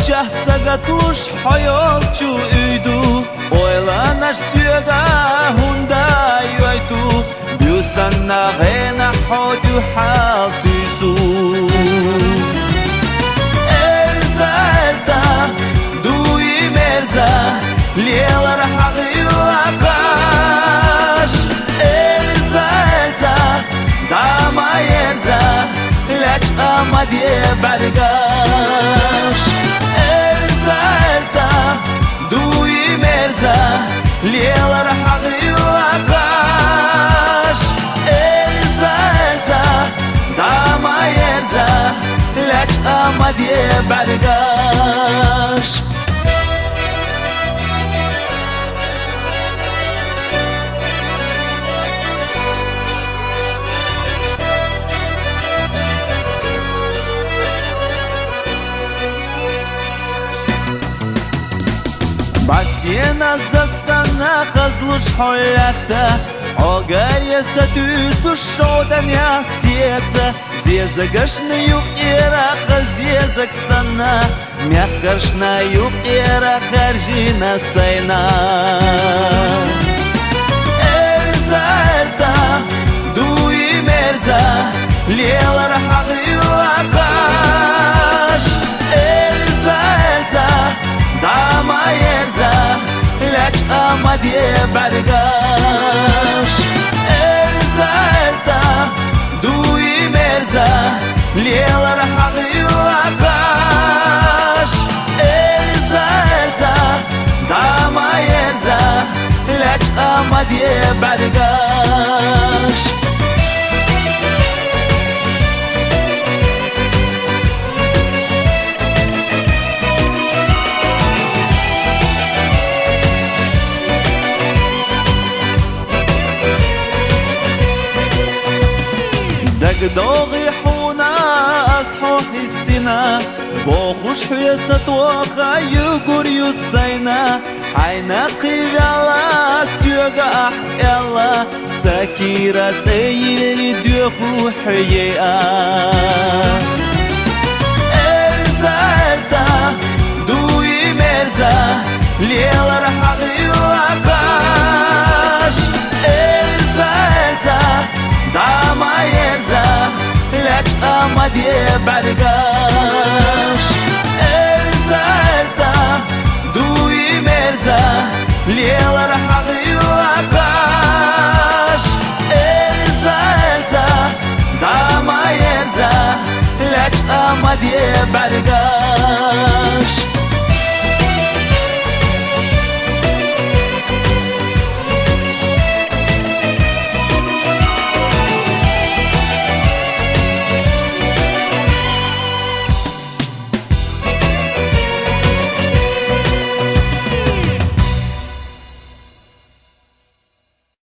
Şahsagatluş hayalçu üydü Oylanaş süga hunday yoydu Büsanna gena hodu haltüsü Elza elza duyim elza Lielar hağı akaş Elza elza dama elza Laç ama diye bergaş Elza elza duyim elza Lielar hağı akaş Elza elza dama elza Laç ama diye bergaş Бастиена застана хазлуш холята Огарья сатюсу шодан я сеца Зезагашна юкера хазезак сана Мягкашна юкера харжина сайна Эльза, эльза, дуим эльза Лелар хагы акаш Эльза, эльза, dama yerza Laç ama diye bergaş Elza elza duyim elza Lielar hağı akaş Elza elza dama yerza Laç ama diye bergaş داغي حونا أصحو حستنا بوخوش حيسة وخاير قريو السينا عينا قيلا سيوغا أحيالا سكيرة تيلي دوخو حيا إرزا إرزا دوي مرزا ليلا رحقي وعقاش إرزا إرزا dama yerza Laç ama diye bergaş